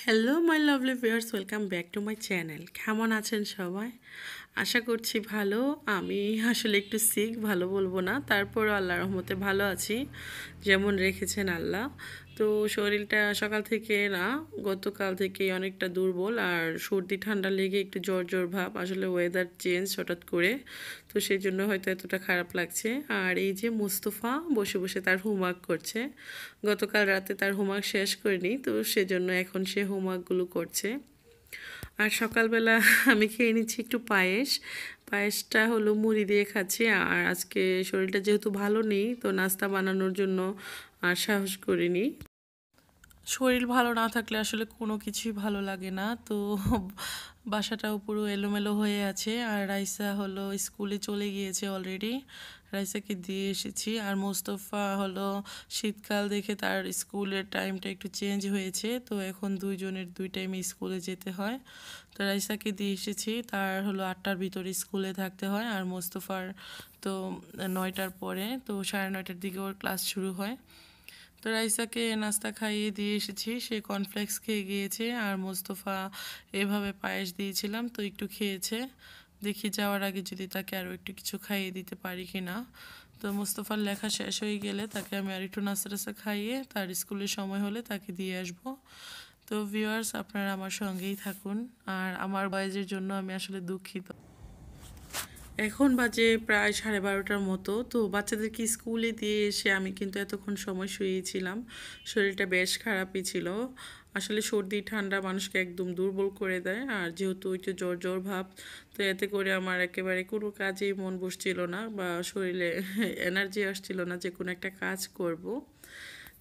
Hello my lovely viewers, welcome back to my channel. কেমন আছেন সবাই? আশা করছি ভালো। আমি আসলে একটু সিক, ভালো বলবো না, তারপর আল্লাহর রহমতে ভালো আছি, যেমন রেখেছেন আল্লাহ। তো শরীরটা সকাল থেকে না, গতকাল থেকে অনেকটা দুর্বল, আর সর্দি ঠান্ডা লেগে একটু জ্বর জ্বর ভাব। আসলে ওয়েদার চেঞ্জ হঠাৎ করে, তো সেই জন্য হয়তো এতটা খারাপ লাগছে। আর এই যে মুস্তফা বসে বসে তার হোমওয়ার্ক করছে, গতকাল রাতে তার হোমওয়ার্ক শেষ করিনি, তো সেজন্য এখন সে হোমওয়ার্কগুলো করছে। আর সকালবেলা আমি খেয়ে নিচ্ছি একটু পায়েস। পায়েসটা হলো মুড়ি দিয়ে খাচ্ছি। আর আজকে শরীরটা যেহেতু ভালো নেই, তো নাস্তা বানানোর জন্য আর সাহস করিনি। শরীর ভালো না থাকলে আসলে কোনো কিছুই ভালো লাগে না। তো বাসাটাও পুরো এলোমেলো হয়ে আছে। আর রাইসা হলো স্কুলে চলে গিয়েছে অলরেডি, রাইসাকে দিয়ে এসেছি। আর মোস্তফা হলো শীতকাল দেখে তার স্কুলের টাইমটা একটু চেঞ্জ হয়েছে, তো এখন দুইজনের দুই টাইমে স্কুলে যেতে হয়। তো রাইসাকে দিয়ে এসেছি, তার হলো 8টার ভিতরে স্কুলে থাকতে হয়। আর মোস্তফার তো 9টার পরে, তো 9:30টার দিকে ওর ক্লাস শুরু হয়। তো রাইসাকে নাস্তা খাইয়ে দিয়ে এসেছি, সে কর্নফ্লেক্স খেয়ে গিয়েছে। আর মোস্তফা এভাবে পায়েস দিয়েছিলাম, তো একটু খেয়েছে। দেখি যাওয়ার আগে যদি তাকে আরও একটু কিছু খাইয়ে দিতে পারি কি না। তো মোস্তফার লেখা শেষ হয়ে গেলে তাকে আমি আর একটু নাস্তা টাস্তা খাইয়ে তার স্কুলের সময় হলে তাকে দিয়ে আসবো। তো ভিউয়ার্স, আপনারা আমার সঙ্গেই থাকুন। আর আমার বয়সের জন্য আমি আসলে দুঃখিত। এখন বাজে প্রায় 12:30টার মতো। তো বাচ্চাদেরকে স্কুলে দিয়ে এসে আমি কিন্তু এতক্ষণ সময় শুয়েছিলাম। শরীরটা বেশ খারাপই ছিল। আসলে সর্দি ঠান্ডা মানুষকে একদম দুর্বল করে দেয়। আর যেহেতু ওই যে জ্বর জ্বর ভাব, তো এতে করে আমার একেবারে কোনো কাজেই মন বসছিল না, বা শরীরে এনার্জি আসছিল না যে কোনো একটা কাজ করব।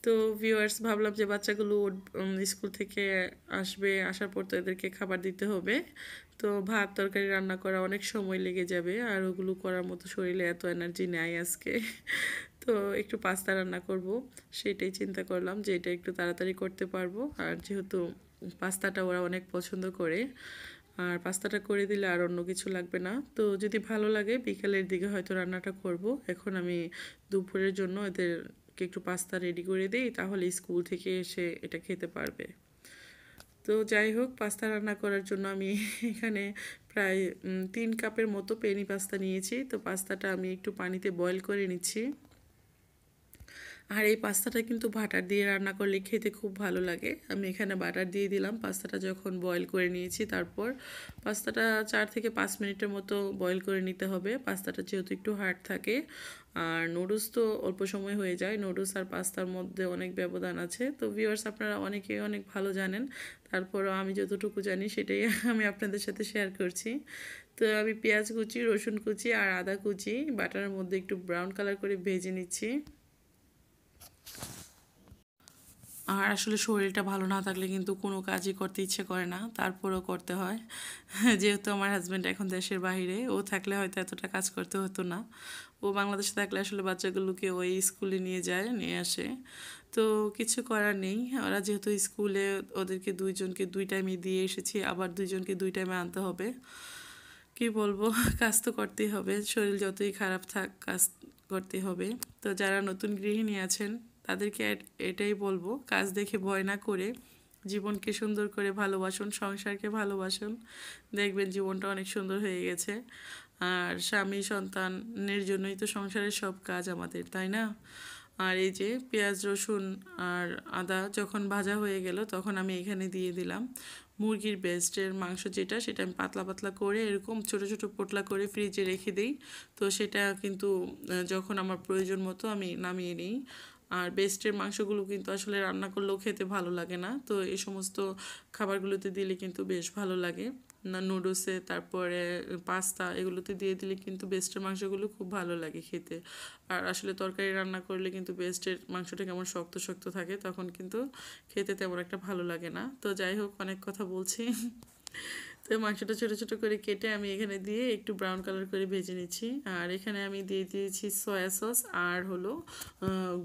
তো ভিউয়ার্স, ভাবলাম যে বাচ্চাগুলো স্কুল থেকে আসবে, আসার পর তো এদেরকে খাবার দিতে হবে। তো ভাত তরকারি রান্না করা অনেক সময় লেগে যাবে, আর ওগুলো করার মতো শরীরে এত এনার্জি নেই আজকে। তো একটু পাস্তা রান্না করব, সেটাই চিন্তা করলাম যে এটা একটু তাড়াতাড়ি করতে পারবো। আর যেহেতু পাস্তাটা ওরা অনেক পছন্দ করে, আর পাস্তাটা করে দিলে আর অন্য কিছু লাগবে না। তো যদি ভালো লাগে বিকালের দিকে হয়তো রান্নাটা করব। এখন আমি দুপুরের জন্য এদেরকে একটু পাস্তা রেডি করে দিই, তাহলে স্কুল থেকে এসে এটা খেতে পারবে। তো যাই হোক, পাস্তা রান্না করার জন্য আমি এখানে প্রায় 3 কাপের মতো পেনি পাস্তা নিয়েছি। তো পাস্তাটা আমি একটু পানিতে বয়েল করে নিচ্ছি। আর এই পাস্তাটা কিন্তু বাটার দিয়ে রান্না করলে খেতে খুব ভালো লাগে। আমি এখানে বাটার দিয়ে দিলাম পাস্তাটা যখন বয়েল করে নিয়েছি। তারপর পাস্তাটা 4 থেকে 5 মিনিটের মতো বয়েল করে নিতে হবে, পাস্তাটা যেহেতু একটু হার্ড থাকে। আর নুডলস তো অল্প সময় হয়ে যায়, নুডলস আর পাস্তার মধ্যে অনেক ব্যবধান আছে। তো ভিউয়ার্স, আপনারা অনেকেই অনেক ভালো জানেন, তারপরও আমি যতটুকু জানি সেটাই আমি আপনাদের সাথে শেয়ার করছি। তো আমি পেঁয়াজ কুচি, রসুন কুচি আর আদা কুচি বাটারের মধ্যে একটু ব্রাউন কালার করে ভেজে নিচ্ছি। আর আসলে শরীরটা ভালো না থাকলে কিন্তু কোনো কাজই করতে ইচ্ছে করে না, তারপরেও করতে হয়। যেহেতু আমার হাজব্যান্ড এখন দেশের বাইরে, ও থাকলে হয়তো এতটা কাজ করতে হতো না। ও বাংলাদেশে থাকলে আসলে বাচ্চাগুলোকে ওই স্কুলে নিয়ে যায়, নিয়ে আসে। তো কিছু করার নেই, ওরা যেহেতু স্কুলে, ওদেরকে দুইজনকে দুই টাইমে দিয়ে এসেছি, আবার দুইজনকে দুই টাইমে আনতে হবে। কি বলবো, কাজ তো করতেই হবে, শরীর যতই খারাপ থাক কাজ করতে হবে। তো যারা নতুন গৃহিণী আছেন তাদেরকে এটাই বলবো, কাজ দেখে ভয় না করে জীবনকে সুন্দর করে ভালোবাসুন, সংসারকে ভালোবাসুন, দেখবেন জীবনটা অনেক সুন্দর হয়ে গেছে। আর স্বামী সন্তানের জন্যই তো সংসারের সব কাজ আমাদের, তাই না? আর এই যে পেঁয়াজ রসুন আর আদা যখন ভাজা হয়ে গেল, তখন আমি এখানে দিয়ে দিলাম মুরগির ব্রেস্টের মাংস, যেটা সেটা আমি পাতলা পাতলা করে এরকম ছোট ছোট পোটলা করে ফ্রিজে রেখে দিই। তো সেটা কিন্তু যখন আমার প্রয়োজন মতো আমি নামিয়ে নিই। আর ব্রেস্টের মাংসগুলো কিন্তু আসলে রান্না করলেও খেতে ভালো লাগে না, তো এই সমস্ত খাবারগুলোতে দিলে কিন্তু বেশ ভালো লাগে। না নুডলসে, তারপরে পাস্তা, এগুলোতে দিয়ে দিলে কিন্তু বেস্টের মাংসগুলো খুব ভালো লাগে খেতে। আর আসলে তরকারি রান্না করলে কিন্তু বেস্টের মাংসটা কেমন শক্ত শক্ত থাকে, তখন কিন্তু খেতে তেমন একটা ভালো লাগে না। তো যাই হোক, অনেক কথা বলছি। তো মাংসটা ছোটো ছোটো করে কেটে আমি এখানে দিয়ে একটু ব্রাউন কালার করে ভেজে নিচ্ছি। আর এখানে আমি দিয়ে দিয়েছি সয়া সস, আর হলো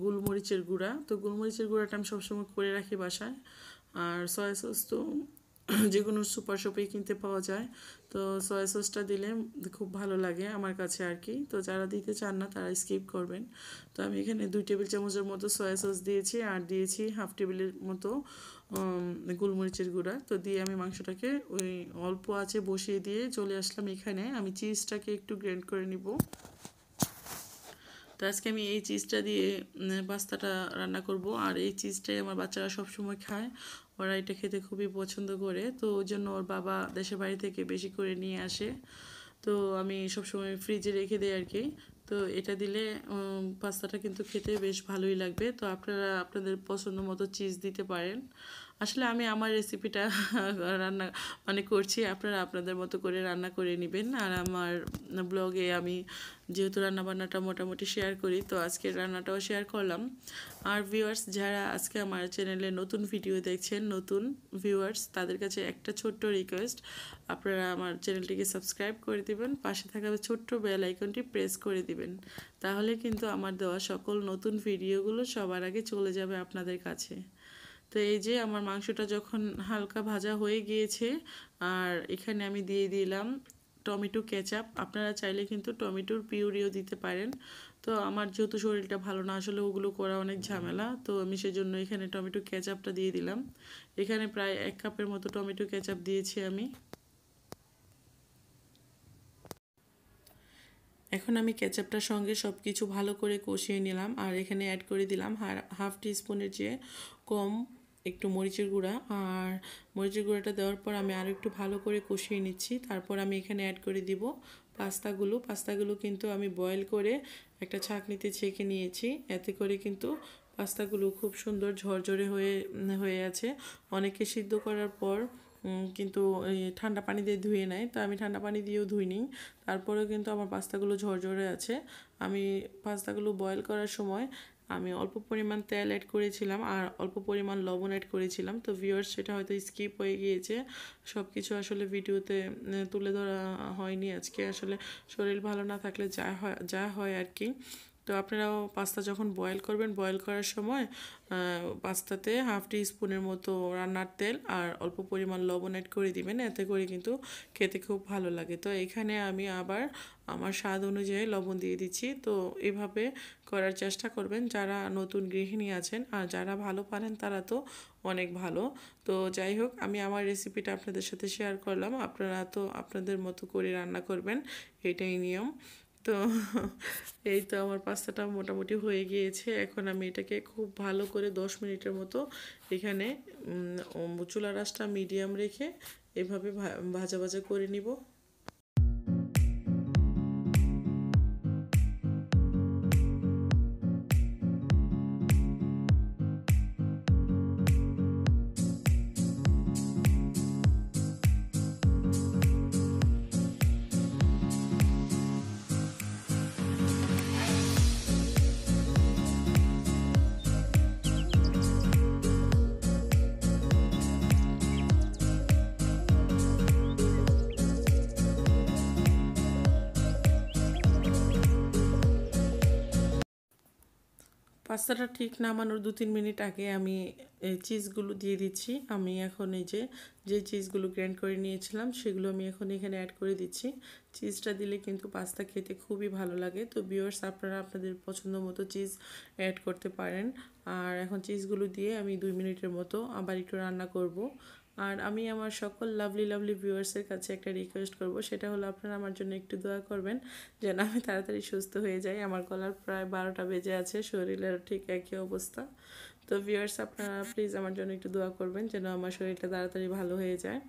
গোলমরিচের গুঁড়া। তো গোলমরিচের গুঁড়াটা আমি সবসময় করে রাখি বাসায়। আর সয়া সস তো যে কোনো সুপার শপেই কিনতে পাওয়া যায়। তো সয়া সসটা দিলে খুব ভালো লাগে আমার কাছে আর কি। তো যারা দিতে চান না তারা স্কিপ করবেন। তো আমি এখানে 2 টেবিল চামচের মতো সয়া সস দিয়েছি আর দিয়েছি হাফ টেবিলের মতো গোলমরিচের গুঁড়া। তো দিয়ে আমি মাংসটাকে ওই অল্প আঁচে বসিয়ে দিয়ে চলে আসলাম এখানে। আমি চিজটাকে একটু গ্রেন্ড করে নিব। তো আজকে আমি এই চিজটা দিয়ে পাস্তাটা রান্না করব। আর এই চিজটাই আমার বাচ্চারা সবসময় খায়, ওরা এটা খেতে খুবই পছন্দ করে। তো ওই জন্য ওর বাবা দেশের বাড়ি থেকে বেশি করে নিয়ে আসে, তো আমি সবসময় ফ্রিজে রেখে দিই আর কি। তো এটা দিলে পাস্তাটা কিন্তু খেতে বেশ ভালোই লাগবে। তো আপনারা আপনাদের পছন্দ মতো চিজ দিতে পারেন। আসলে আমি আমার রেসিপিটা রান্না করছি, আপনারা আপনাদের মতো করে রান্না করে নেবেন। আর আমার ব্লগে আমি যেহেতু রান্নাবান্নাটা মোটামুটি শেয়ার করি, তো আজকের রান্নাটাও শেয়ার করলাম। আর ভিউয়ার্স যারা আজকে আমার চ্যানেলে নতুন ভিডিও দেখছেন, নতুন ভিউয়ার্স, তাদের কাছে একটা ছোট্ট রিকোয়েস্ট, আপনারা আমার চ্যানেলটিকে সাবস্ক্রাইব করে দিবেন, পাশে থাকা ছোট্ট বেল আইকনটি প্রেস করে দিবেন। তাহলে কিন্তু আমার দেওয়া সকল নতুন ভিডিওগুলো সবার আগে চলে যাবে আপনাদের কাছে। তো এই যে আমার মাংসটা যখন হালকা ভাজা হয়ে গিয়েছে, আর এখানে আমি দিয়ে দিলাম টমেটো কেচাপ। আপনারা চাইলে কিন্তু টমেটোর পিউরিও দিতে পারেন। তো আমার যেহেতু শরীরটা ভালো না, আসলে ওগুলো করা অনেক ঝামেলা, তো আমি সেজন্য এখানে টমেটো কেচাপটা দিয়ে দিলাম। এখানে প্রায় 1 কাপের মতো টমেটো কেচাপ দিয়েছি আমি। এখন আমি কেচাপটার সঙ্গে সব কিছু ভালো করে কষিয়ে নিলাম। আর এখানে অ্যাড করে দিলাম হাফ টিস্পুনের চেয়ে কম একটু মরিচের গুঁড়া। আর মরিচের গুঁড়াটা দেওয়ার পর আমি আরও একটু ভালো করে কষিয়ে নিচ্ছি। তারপর আমি এখানে অ্যাড করে দিব পাস্তাগুলো কিন্তু আমি বয়েল করে একটা ছাঁকনিতে ছেঁকে নিয়েছি। এতে করে কিন্তু পাস্তাগুলো খুব সুন্দর ঝরঝরে হয়ে আছে। অনেকে সিদ্ধ করার পর কিন্তু ঠান্ডা পানি দিয়ে ধুয়ে নেয়, তো আমি ঠান্ডা পানি দিয়েও ধুইনি, তারপরেও কিন্তু আমার পাস্তাগুলো ঝরঝরে আছে। আমি পাস্তাগুলো বয়েল করার সময় আমি অল্প পরিমাণ তেল অ্যাড করেছিলাম আর অল্প পরিমাণ লবণ অ্যাড করেছিলাম। তো ভিউয়ার্স সেটা হয়তো স্কিপ হয়ে গিয়েছে, সব কিছু আসলে ভিডিওতে তুলে ধরা হয়নি আজকে। আসলে শরীর ভালো না থাকলে যা হয় আর কি। তো আপনারাও পাস্তা যখন বয়েল করবেন, বয়েল করার সময় পাস্তাতে হাফ টি স্পুনের মতো রান্নার তেল আর অল্প পরিমাণ লবণ অ্যাড করে দিবেন, এতে করে কিন্তু খেতে খুব ভালো লাগে। তো এখানে আমি আবার আমার স্বাদ অনুযায়ী লবণ দিয়ে দিচ্ছি। তো এভাবে করার চেষ্টা করবেন যারা নতুন গৃহিণী আছেন, আর যারা ভালো পারেন তারা তো অনেক ভালো। তো যাই হোক, আমি আমার রেসিপিটা আপনাদের সাথে শেয়ার করলাম, আপনারা তো আপনাদের মতো করে রান্না করবেন, এটাই নিয়ম। তো এই তো আমার পাস্তাটা মোটামুটি হয়ে গিয়েছে। এখন আমি এটাকে খুব ভালো করে 10 মিনিটের মতো এখানে চুলার আঁচটা মিডিয়াম রেখে এভাবে ভাজা ভাজা করে নিব। পাস্তাটা ঠিক নামানোর 2-3 মিনিট আগে আমি চিজগুলো দিয়ে দিচ্ছি। আমি এখন এই যে চিজগুলো গ্রাইন্ড করে নিয়েছিলাম সেগুলো আমি এখন এখানে অ্যাড করে দিচ্ছি। চিজটা দিলে কিন্তু পাস্তা খেতে খুবই ভালো লাগে। তো ভিউয়ার্স আপনারা আপনাদের পছন্দ মতো চিজ অ্যাড করতে পারেন। আর এখন চিজগুলো দিয়ে আমি 2 মিনিটের মতো আবার একটু রান্না করব। আর আমি আমার সকল লাভলি ভিউয়ার্সের কাছে একটা রিকোয়েস্ট করব, সেটা হলো আপনারা আমার জন্য একটু দোয়া করবেন যেন আমি তাড়াতাড়ি সুস্থ হয়ে যাই। আমার গলার প্রায় 12টা বেজে আছে, শরীরের ঠিক একই অবস্থা। তো ভিউয়ার্স আপনারা প্লিজ আমার জন্য একটু দোয়া করবেন যেন আমার শরীরটা তাড়াতাড়ি ভালো হয়ে যায়।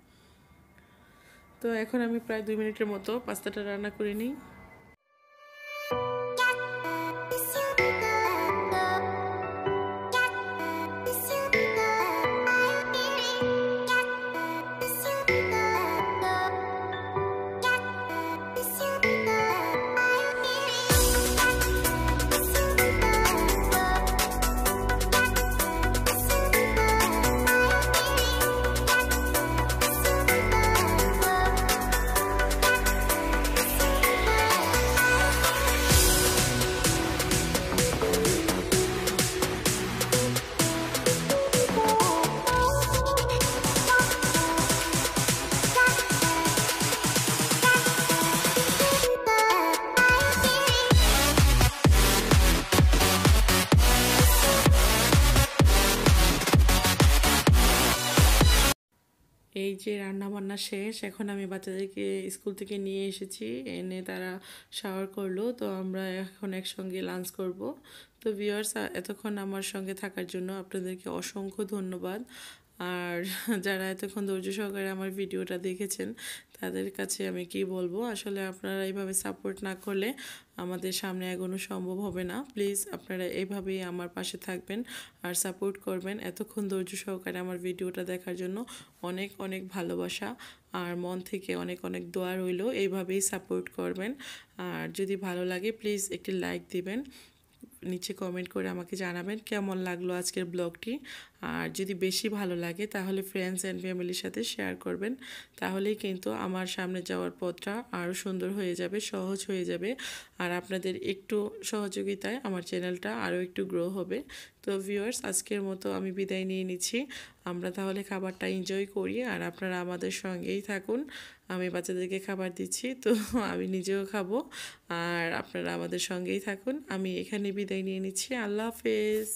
তো এখন আমি প্রায় 2 মিনিটের মতো পাস্তাটা রান্না করে নিই। এই যে রান্না বান্না শেষ, এখন আমি বাচ্চাদেরকে স্কুল থেকে নিয়ে এসেছি, এনে তারা শাওয়ার করলো, তো আমরা এখন একসঙ্গে লাঞ্চ করব। তো ভিউয়ার্স, এতক্ষণ আমার সঙ্গে থাকার জন্য আপনাদেরকে অসংখ্য ধন্যবাদ। আর যারা এতক্ষণ ধৈর্য সহকারে আমার ভিডিওটা দেখেছেন তাদের কাছে আমি কি বলবো, আসলে আপনারা এইভাবে সাপোর্ট না করলে আমাদের সামনে এগোনো সম্ভব হবে না। প্লিজ আপনারা এইভাবেই আমার পাশে থাকবেন আর সাপোর্ট করবেন। এতক্ষণ ধৈর্য সহকারে আমার ভিডিওটা দেখার জন্য অনেক অনেক ভালোবাসা আর মন থেকে অনেক অনেক দোয়া রইল। এইভাবেই সাপোর্ট করবেন। আর যদি ভালো লাগে প্লিজ একটি লাইক দিবেন, নিচে কমেন্ট করে আমাকে জানাবেন কেমন লাগলো আজকের ব্লগটি। আর যদি বেশি ভালো লাগে তাহলে ফ্রেন্ডস অ্যান্ড ফ্যামিলির সাথে শেয়ার করবেন, তাহলেই কিন্তু আমার সামনে যাওয়ার পথটা আরও সুন্দর হয়ে যাবে, সহজ হয়ে যাবে। আর আপনাদের একটু সহযোগিতায় আমার চ্যানেলটা আরও একটু গ্রো হবে। তো ভিউয়ার্স, আজকের মতো আমি বিদায় নিয়ে নিচ্ছি। আমরা তাহলে খাবারটা এনজয় করি আর আপনারা আমাদের সঙ্গেই থাকুন। আমি বাচ্চাদেরকে খাবার দিচ্ছি, তো আমি নিজেও খাবো আর আপনারা আমাদের সঙ্গেই থাকুন। আমি এখানে বিদায় নিয়ে নিচ্ছি। আল্লাহ হাফেজ।